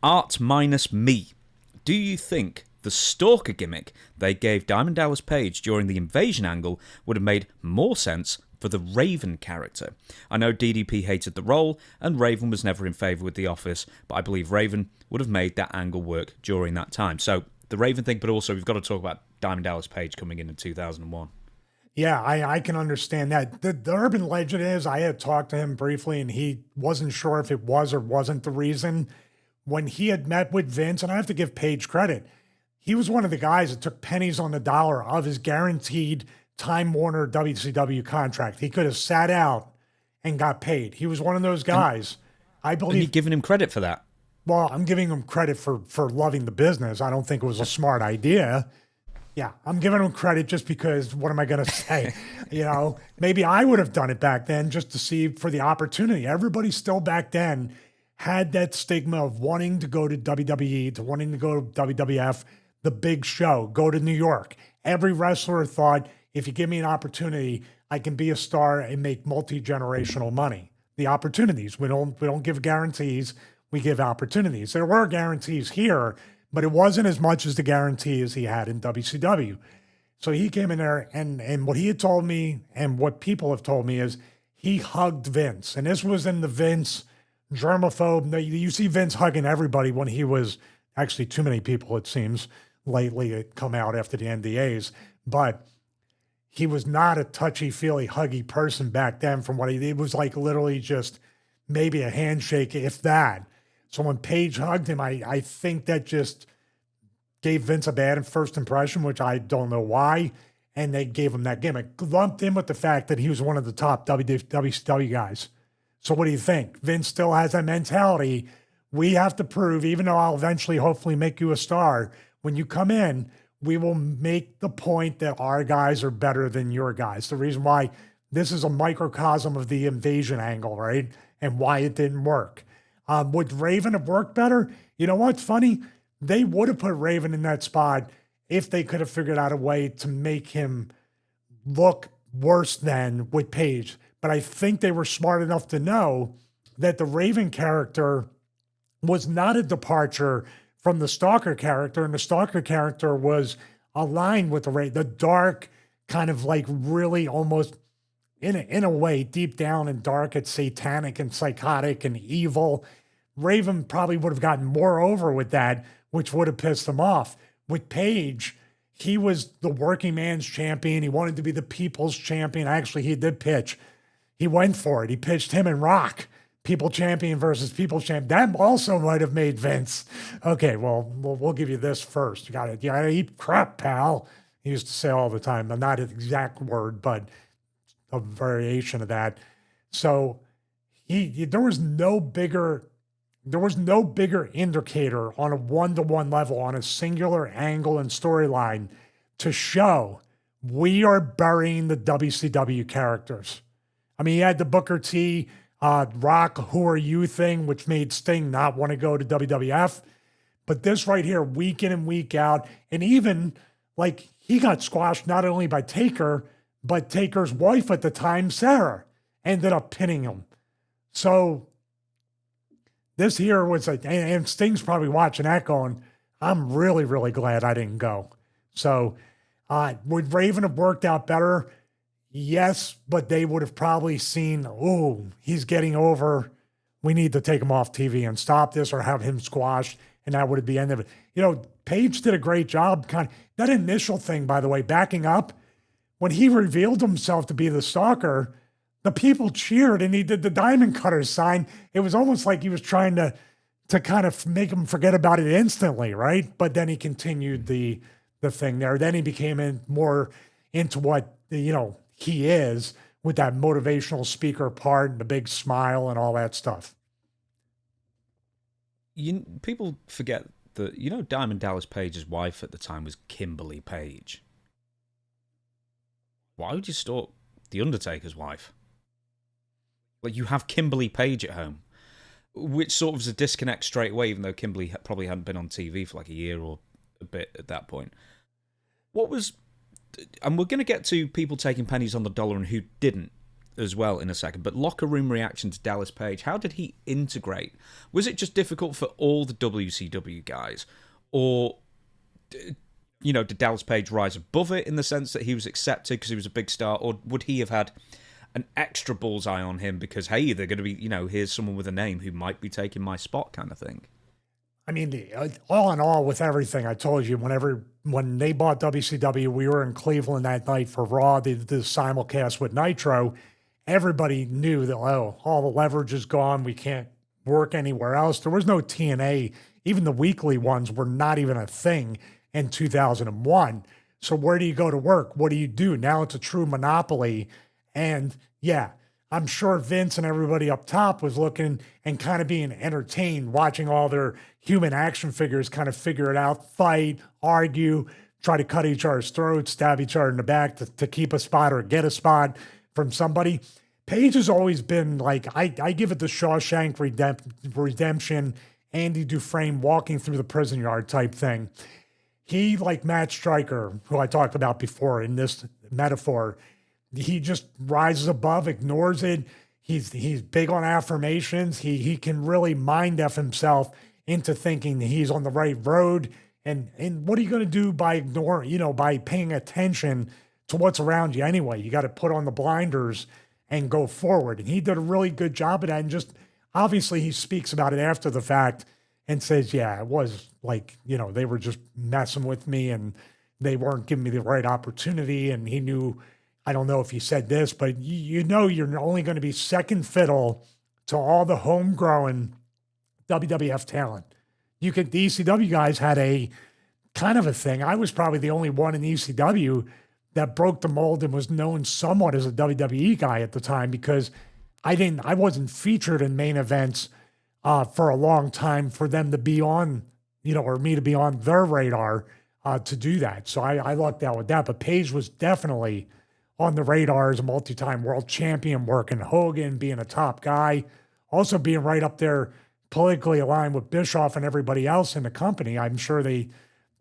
Art minus me. Do you think the stalker gimmick they gave Diamond Dallas Page during the invasion angle would have made more sense for the Raven character? I know DDP hated the role, and Raven was never in favour with The Office, but I believe Raven would have made that angle work during that time. So, the Raven thing, but also we've got to talk about Diamond Dallas Page coming in 2001. Yeah, I can understand that. The urban legend is, I had talked to him briefly, and he wasn't sure if it was or wasn't the reason. When he had met with Vince, and I have to give Page credit, he was one of the guys that took pennies on the dollar of his guaranteed Time Warner WCW contract. He could have sat out and got paid. He was one of those guys. I believe. And you're giving him credit for that. Well, I'm giving him credit for loving the business. I don't think it was a smart idea. Yeah, I'm giving him credit just because, what am I going to say? Maybe I would have done it back then just to see for the opportunity. Everybody still back then had that stigma of wanting to go to WWE, to wanting to go to WWF, the big show, go to New York. Every wrestler thought, if you give me an opportunity, I can be a star and make multi-generational money. The opportunities. We don't give guarantees, we give opportunities. There were guarantees here, but it wasn't as much as the guarantees he had in WCW. So he came in there, and what he had told me and what people have told me is he hugged Vince. And this was in the Vince germaphobe. You see Vince hugging everybody when he was, actually too many people, it seems, lately that come out after the NDAs. But he was not a touchy-feely, huggy person back then from what it was like literally just maybe a handshake, if that. So when Page hugged him, I think that just gave Vince a bad first impression, which I don't know why, and they gave him that gimmick. Lumped in with the fact that he was one of the top WCW guys. So what do you think? Vince still has that mentality. We have to prove, even though I'll eventually hopefully make you a star, when you come in, we will make the point that our guys are better than your guys. The reason why this is a microcosm of the invasion angle, right? And why it didn't work. Would Raven have worked better? You know what's funny? They would have put Raven in that spot if they could have figured out a way to make him look worse than with Page. But I think they were smart enough to know that the Raven character was not a departure from the Stalker character, and the Stalker character was aligned with the dark, kind of like really almost in a way deep down and dark, it's satanic and psychotic and evil. Raven probably would have gotten more over with that, which would have pissed him off. With Page, he was the working man's champion. He wanted to be the people's champion. Actually, he did pitch. He went for it. He pitched him and Rock. People champion versus people champion. That also might have made Vince. Okay, well, we'll give you this first. You gotta eat crap, pal. He used to say all the time, not an exact word, but a variation of that. So there was no bigger indicator on a one-to-one level, on a singular angle and storyline to show we are burying the WCW characters. I mean, he had the Booker T, Rock, who are you thing, which made Sting not want to go to WWF. But this right here, week in and week out, and even like he got squashed not only by Taker, but Taker's wife at the time, Sara, ended up pinning him. So this here was and Sting's probably watching that going, I'm really, really glad I didn't go. So would Raven have worked out better? Yes, but they would have probably seen, oh, he's getting over. We need to take him off TV and stop this or have him squashed, and that would be the end of it. Page did a great job. That initial thing, by the way, backing up, when he revealed himself to be the Stalker, the people cheered and he did the diamond cutter sign. It was almost like he was trying to kind of make him forget about it instantly, right? But then he continued the thing there. Then he became more into what, he is with that motivational speaker part and the big smile and all that stuff. People forget that, Diamond Dallas Page's wife at the time was Kimberly Page. Why would you stalk the Undertaker's wife? Like, you have Kimberly Page at home, which sort of is a disconnect straight away, even though Kimberly probably hadn't been on TV for like a year or a bit at that point. And we're going to get to people taking pennies on the dollar and who didn't. as well in a second, but locker room reaction to Dallas Page, how did he integrate? Was it just difficult for all the WCW guys? Or, did Dallas Page rise above it in the sense that he was accepted because he was a big star? Or would he have had an extra bullseye on him because, hey, they're going to be, here's someone with a name who might be taking my spot kind of thing? I mean, all in all, with everything I told you, when they bought WCW, we were in Cleveland that night for Raw, the simulcast with Nitro. Everybody knew that, all the leverage is gone. We can't work anywhere else. There was no TNA. Even the weekly ones were not even a thing in 2001. So where do you go to work? What do you do? Now it's a true monopoly. And yeah, I'm sure Vince and everybody up top was looking and kind of being entertained, watching all their human action figures kind of figure it out, fight, argue, try to cut each other's throats, stab each other in the back to keep a spot or get a spot from somebody. Paige has always been like, I give it the Shawshank Redemption, Andy Dufresne walking through the prison yard type thing. He, like Matt Stryker, who I talked about before in this metaphor, he just rises above, ignores it. He's big on affirmations. He can really mind F himself into thinking that he's on the right road. And what are you going to do by by paying attention to what's around you anyway? You got to put on the blinders and go forward. And he did a really good job of that. And just obviously he speaks about it after the fact and says, yeah, it was like, they were just messing with me and they weren't giving me the right opportunity. And he knew, I don't know if he said this, but you're only going to be second fiddle to all the homegrown WWF talent. The ECW guys had a kind of a thing. I was probably the only one in ECW that broke the mold and was known somewhat as a WWE guy at the time because I wasn't featured in main events for a long time for them to be on, or me to be on their radar to do that. So I lucked out with that. But Page was definitely on the radar as a multi-time world champion, working Hogan, being a top guy, also being right up there politically aligned with Bischoff and everybody else in the company. I'm sure they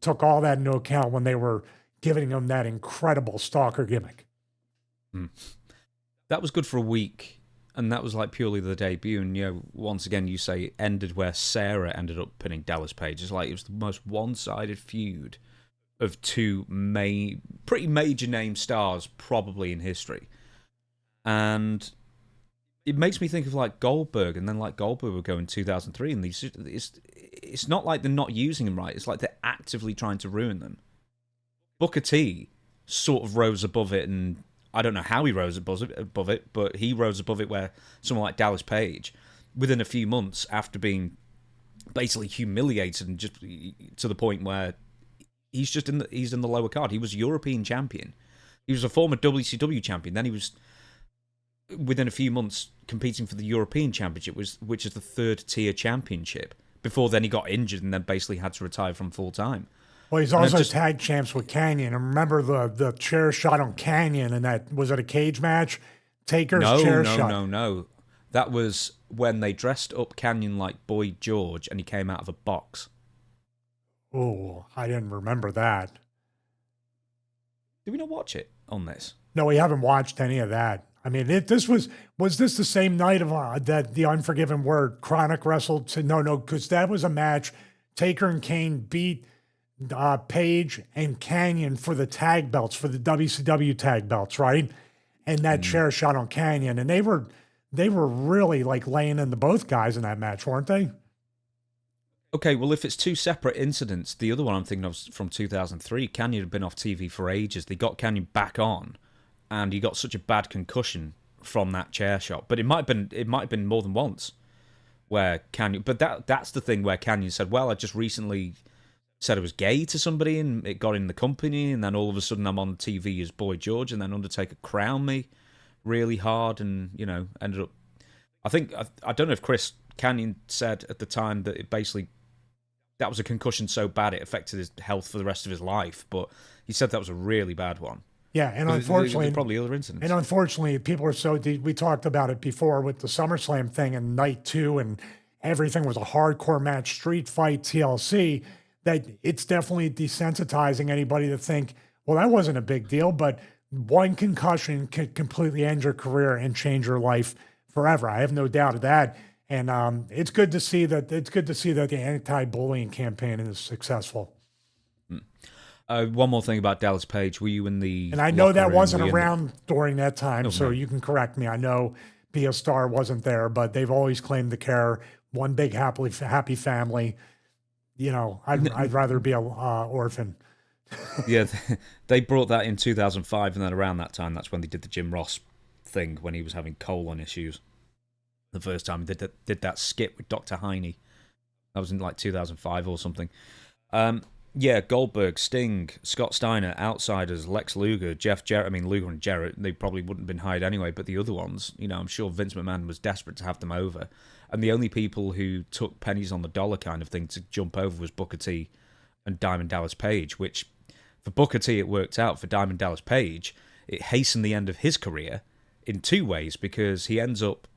took all that into account when they were giving him that incredible stalker gimmick. That was good for a week, and that was like purely the debut. And once again, you say it ended where Sara ended up pinning Dallas Page. It's like it was the most one-sided feud of two pretty major name stars probably in history. And it makes me think of like Goldberg, and then like Goldberg would go in 2003, and it's not like they're not using them right. It's like they're actively trying to ruin them. Booker T sort of rose above it, and I don't know how he rose above it, but he rose above it where someone like Dallas Page, within a few months after being basically humiliated and just to the point where he's in the lower card. He was European champion. He was a former WCW champion. Then he was, within a few months, competing for the European Championship, which is the third tier championship. Before then he got injured and then basically had to retire from full time. Well, he's also tag champs with Canyon. And remember the chair shot on Canyon, and that was it a cage match? Taker's chair shot. No. That was when they dressed up Canyon like Boy George, and he came out of a box. Oh, I didn't remember that. Did we not watch it on this? No, we haven't watched any of that. I mean, was this the same night of that the Unforgiven where Chronic wrestled? No, because that was a match. Taker and Kane beat Page and Canyon for the tag belts, for the WCW tag belts, right? And that chair shot on Canyon, and they were really like laying into both guys in that match, weren't they? Okay, well, if it's two separate incidents, the other one I'm thinking of is from 2003. Canyon had been off TV for ages. They got Canyon back on, and he got such a bad concussion from that chair shot. But it might have been more than once where Canyon. But that's the thing where Canyon said, "Well, I just recently said I was gay to somebody, and it got in the company, and then all of a sudden I'm on TV as Boy George, and then Undertaker crowned me really hard, and ended up." I don't know if Chris Canyon said at the time that it basically. That was a concussion so bad it affected his health for the rest of his life, but he said that was a really bad one. Yeah, and unfortunately, probably other incidents. And unfortunately, people are so we talked about it before with the SummerSlam thing and night 2, and everything was a hardcore match, street fight, TLC. That it's definitely desensitizing anybody to think, well, that wasn't a big deal, but one concussion can completely end your career and change your life forever. I have no doubt of that. And it's good to see that. It's good to see that the anti-bullying campaign is successful. One more thing about Dallas Page. Were you in the? And I know that room? wasn't around during that time, so no. you can correct me. I know Be a Star wasn't there, but they've always claimed to care. One big happy family. You know, I'd rather be a orphan. Yeah, they brought that in 2005, and then around that time, that's when they did the Jim Ross thing when he was having colon issues. The first time they did that skit with Dr. Heine. That was in like 2005 or something. Yeah, Goldberg, Sting, Scott Steiner, Outsiders, Lex Luger, Jeff Jarrett. I mean, Luger and Jarrett, they probably wouldn't have been hired anyway, but the other ones, you know, I'm sure Vince McMahon was desperate to have them over. And the only people who took pennies on the dollar kind of thing to jump over was Booker T and Diamond Dallas Page, which for Booker T it worked out. For Diamond Dallas Page, it hastened the end of his career in two ways, because he ends up,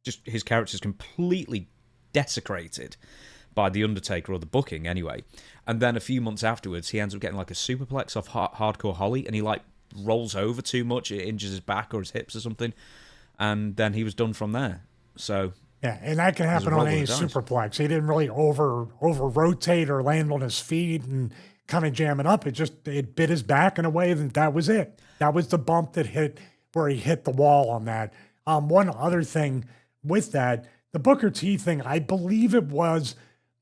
just his character's completely desecrated by the Undertaker, or the booking anyway. And then a few months afterwards, he ends up getting like a superplex off Hardcore Holly, and he like rolls over too much, it injures his back or his hips or something, and then he was done from there. So yeah, and that can happen on any superplex. He didn't really over rotate or land on his feet and kind of jam it up. It bit his back in a way that was it. That was the bump that hit where he hit the wall on that. One other thing with that, the Booker T thing, I believe it was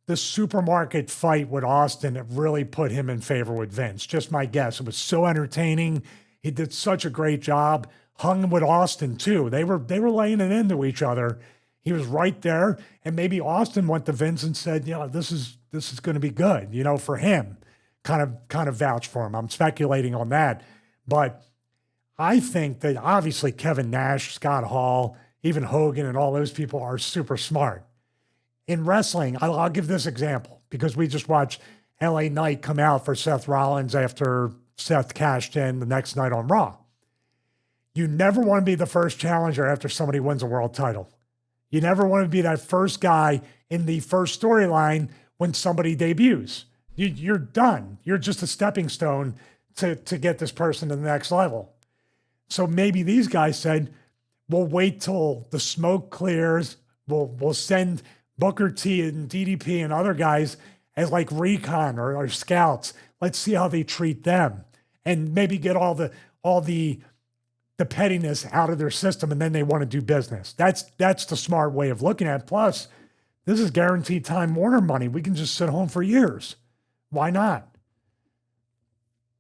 the supermarket fight with Austin that really put him in favor with Vince. Just my guess. It was so entertaining. He did such a great job. Hung with Austin too. They were laying it into each other. He was right there, and maybe Austin went to Vince and said, "You know, this is going to be good." You know, for him, kind of vouch for him. I'm speculating on that, but I think that obviously Kevin Nash, Scott Hall, even Hogan, and all those people are super smart. In wrestling, I'll give this example because we just watched LA Knight come out for Seth Rollins after Seth cashed in the next night on Raw. You never want to be the first challenger after somebody wins a world title. You never want to be that first guy in the first storyline when somebody debuts. You're done. You're just a stepping stone to get this person to the next level. So maybe these guys said, we'll wait till the smoke clears. We'll send Booker T and DDP and other guys as like recon or scouts. Let's see how they treat them and maybe get all the pettiness out of their system, and then they want to do business. That's the smart way of looking at it. Plus, this is guaranteed Time Warner money. We can just sit home for years. Why not?